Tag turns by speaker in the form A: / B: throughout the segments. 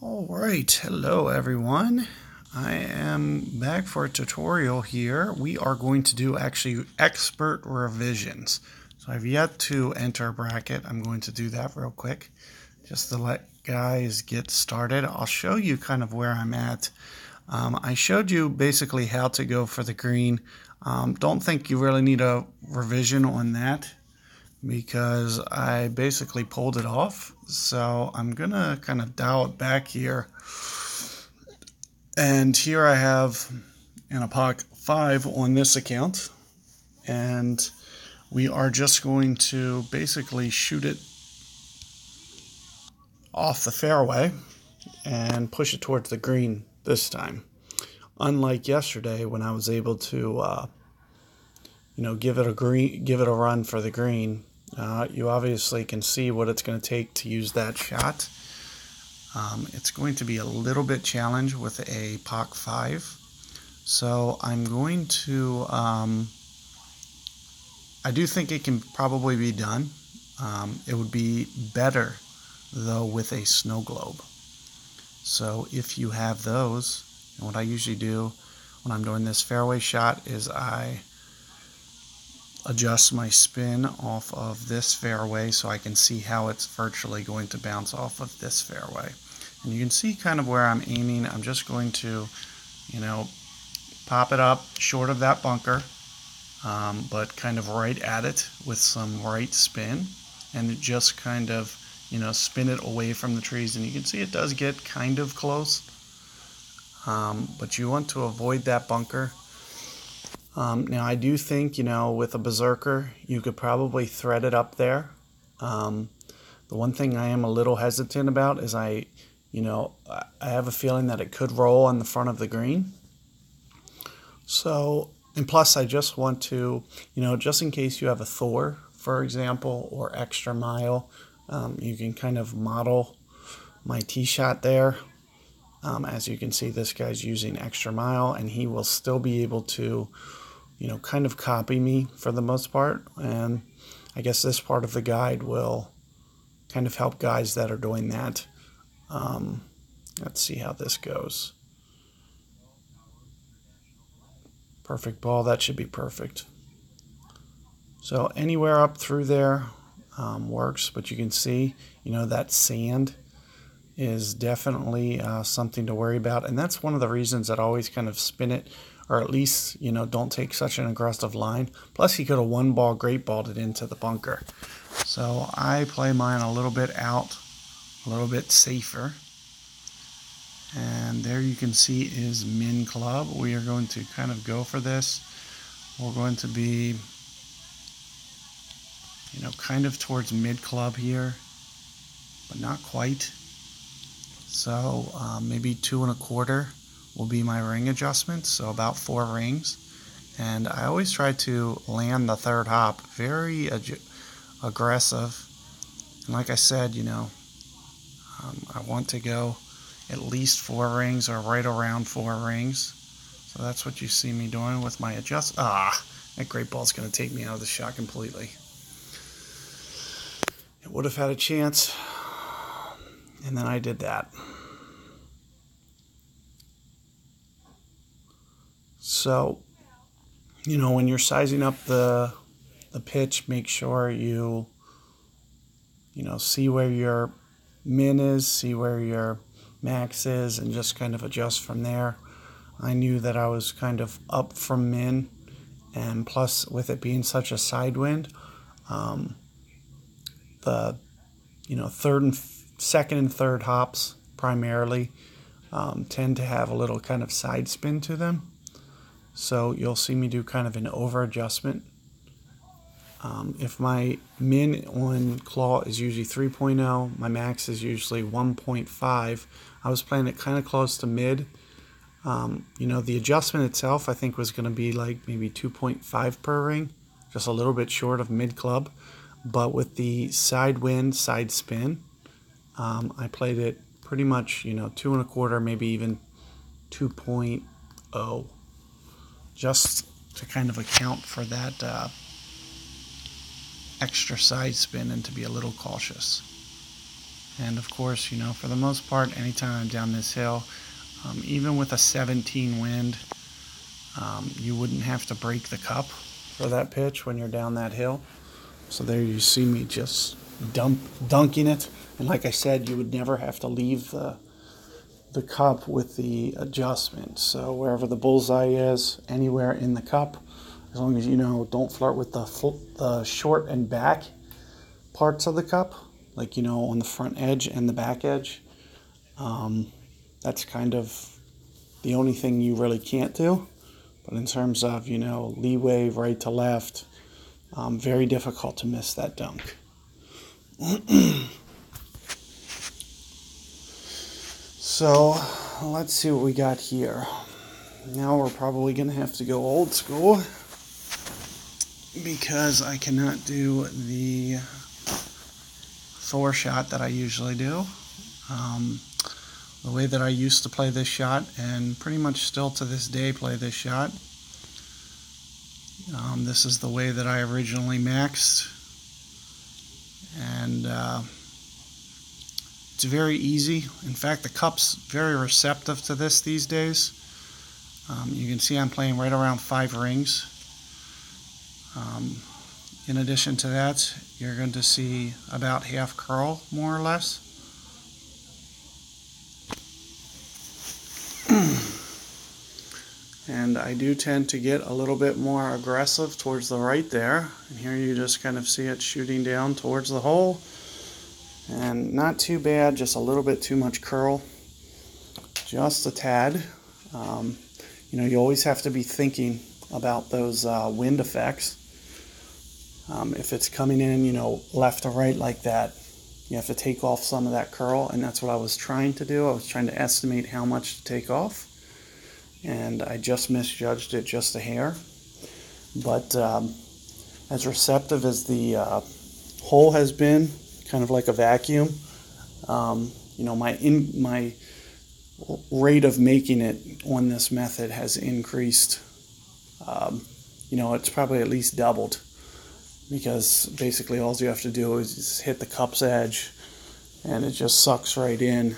A: All right, hello everyone. I am back for a tutorial here. We are going to do actually expert revisions. So I've yet to enter a bracket. I'm going to do that real quick just to let guys get started. I'll show you kind of where I'm at. I showed you basically how to go for the green. Don't think you really need a revision on that, because I basically pulled it off. So I'm gonna kind of dial it back here. And here I have an Apoc 5 on this account. And we are just going to basically shoot it off the fairway and push it towards the green this time. Unlike yesterday when I was able to give it a run for the green. You obviously can see what it's going to take to use that shot. It's going to be a little bit challenged with a POC 5. So I'm going to, I do think it can probably be done. It would be better though with a snow globe. So if you have those, and what I usually do when I'm doing this fairway shot is I adjust my spin off of this fairway so I can see how it's virtually going to bounce off of this fairway. And you can see kind of where I'm aiming. I'm just going to, pop it up short of that bunker, but kind of right at it with some right spin, and just kind of, spin it away from the trees. And you can see it does get kind of close, but you want to avoid that bunker. Now I do think, with a Berserker, you could probably thread it up there. The one thing I am a little hesitant about is I have a feeling that it could roll on the front of the green. So, and plus I just want to, just in case you have a Thor, for example, or Extra Mile, you can kind of model my tee shot there. As you can see, this guy's using Extra Mile, and he will still be able to, kind of copy me for the most part. And I guess this part of the guide will kind of help guys that are doing that. Let's see how this goes. Perfect ball, that should be perfect. So anywhere up through there works, but you can see, that sand is definitely something to worry about. And that's one of the reasons that I always kind of spin it, or at least, don't take such an aggressive line. Plus, he could have one ball great balled it into the bunker. So I play mine a little bit out, a little bit safer. And there you can see is min club. We are going to kind of go for this. We're going to be, kind of towards mid club here, but not quite. So maybe 2 1/4 will be my ring adjustment, so about 4 rings. And I always try to land the third hop very aggressive. And like I said, I want to go at least 4 rings or right around 4 rings. So that's what you see me doing with my adjust. That great ball's going to take me out of the shot completely. It would have had a chance, and then I did that. So, when you're sizing up the pitch, make sure you see where your min is, see where your max is, and just kind of adjust from there. I knew that I was kind of up from min, and plus with it being such a side wind, the second and third hops primarily tend to have a little kind of side spin to them. So you'll see me do kind of an over adjustment. If my min on claw is usually 3.0, my max is usually 1.5. I was playing it kind of close to mid. The adjustment itself I think was going to be like maybe 2.5 per ring, just a little bit short of mid club. But with the side wind, side spin, I played it pretty much, 2 1/4, maybe even 2.0, just to kind of account for that extra side spin and to be a little cautious. And of course, you know, for the most part, anytime I'm down this hill, even with a 17 wind, you wouldn't have to break the cup for that pitch when you're down that hill. So there you see me just dunking it. And like I said, you would never have to leave the cup with the adjustment. So wherever the bullseye is, anywhere in the cup, as long as you know, don't flirt with the short and back parts of the cup, like, you know, on the front edge and the back edge. That's kind of the only thing you really can't do. But in terms of, you know, leeway right to left, very difficult to miss that dunk. So let's see what we got here. Now we're probably going to have to go old school because I cannot do the Thor shot that I usually do. The way that I used to play this shot, and pretty much still to this day play this shot. This is the way that I originally maxed, and it's very easy. In fact, the cup's very receptive to this these days. You can see I'm playing right around 5 rings. In addition to that, you're going to see about half curl, more or less. And I do tend to get a little bit more aggressive towards the right there. And here you just kind of see it shooting down towards the hole. And not too bad, just a little bit too much curl. Just a tad. You know, you always have to be thinking about those wind effects. If it's coming in, you know, left to right like that, you have to take off some of that curl, and that's what I was trying to do. I was trying to estimate how much to take off, and I just misjudged it just a hair. But as receptive as the hole has been, kind of like a vacuum, you know, my rate of making it on this method has increased. You know, it's probably at least doubled, because basically all you have to do is just hit the cup's edge and it just sucks right in.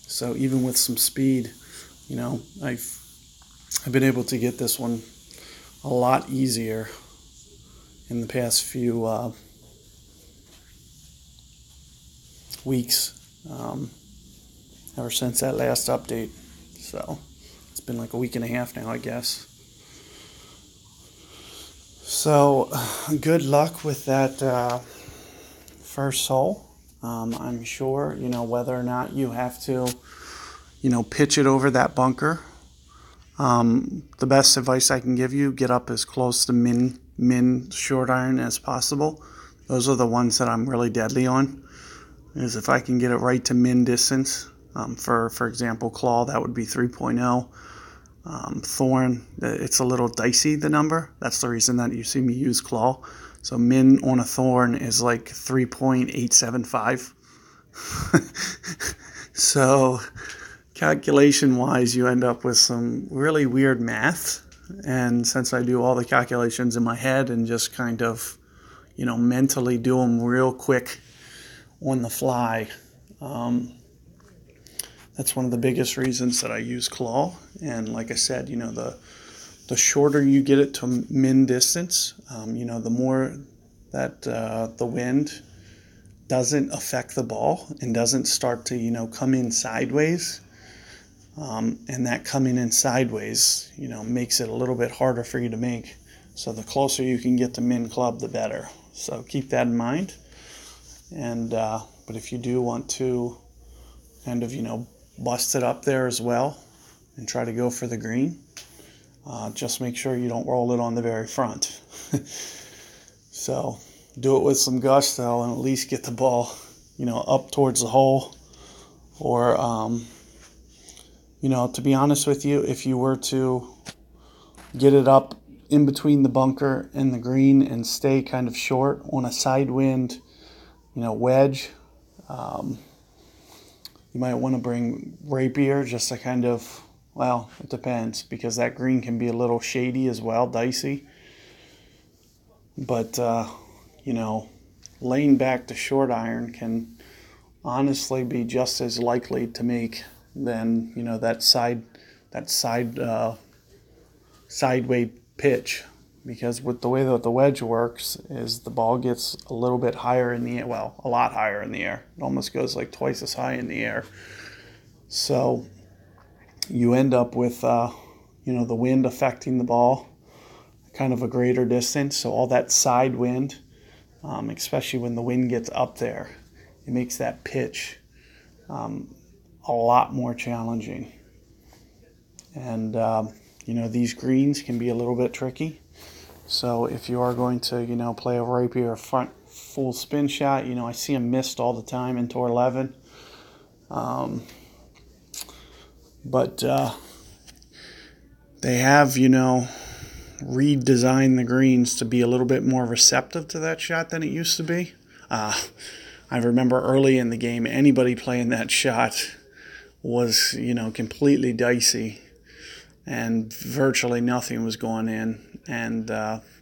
A: So even with some speed, you know, I've been able to get this one a lot easier in the past few weeks, ever since that last update. So it's been like a week and a half now, I guess. So good luck with that first hole. I'm sure, you know, whether or not you have to, you know, pitch it over that bunker. The best advice I can give you, get up as close to min short iron as possible. Those are the ones that I'm really deadly on, is if I can get it right to min distance. For example, claw, that would be 3.0. Thorn, it's a little dicey, the number. That's the reason that you see me use claw. So min on a thorn is like 3.875. So calculation wise, you end up with some really weird math. And since I do all the calculations in my head and just kind of, you know, mentally do them real quick on the fly, that's one of the biggest reasons that I use claw. And like I said, you know, the shorter you get it to min distance, you know, the more that the wind doesn't affect the ball and doesn't start to, you know, come in sideways. And that coming in sideways, you know, makes it a little bit harder for you to make. So the closer you can get to min club, the better. So keep that in mind. And but if you do want to kind of, you know, bust it up there as well and try to go for the green, just make sure you don't roll it on the very front. So do it with some gusto and at least get the ball, you know, up towards the hole. Or you know, to be honest with you, if you were to get it up in between the bunker and the green and stay kind of short on a side wind, you know, wedge, you might want to bring rapier just to kind of, well, it depends, because that green can be a little shady as well, dicey. But, you know, laying back to short iron can honestly be just as likely to make than, you know, that sideway pitch, because with the way that the wedge works is the ball gets a little bit higher in the air, well, a lot higher in the air. It almost goes like twice as high in the air. So you end up with, you know, the wind affecting the ball kind of a greater distance. So all that side wind, especially when the wind gets up there, it makes that pitch a lot more challenging. And you know, these greens can be a little bit tricky. So if you are going to, you know, play a rapier front full spin shot, you know, I see them missed all the time in Tour 11. But they have, you know, redesigned the greens to be a little bit more receptive to that shot than it used to be. I remember early in the game, anybody playing that shot was, you know, completely dicey, and virtually nothing was going in. And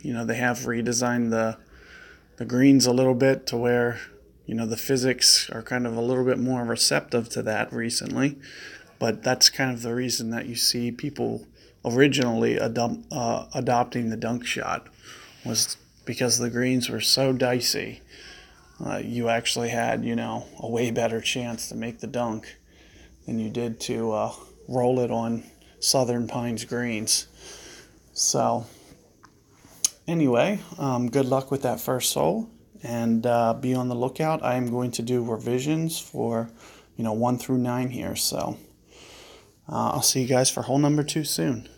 A: you know, they have redesigned the greens a little bit to where, you know, the physics are kind of a little bit more receptive to that recently. But that's kind of the reason that you see people originally adopting the dunk shot, was because the greens were so dicey. You actually had, you know, a way better chance to make the dunk than you did to roll it on Southern Pines greens. So anyway, good luck with that first hole, and be on the lookout. I am going to do revisions for, you know, 1 through 9 here. So I'll see you guys for hole number 2 soon.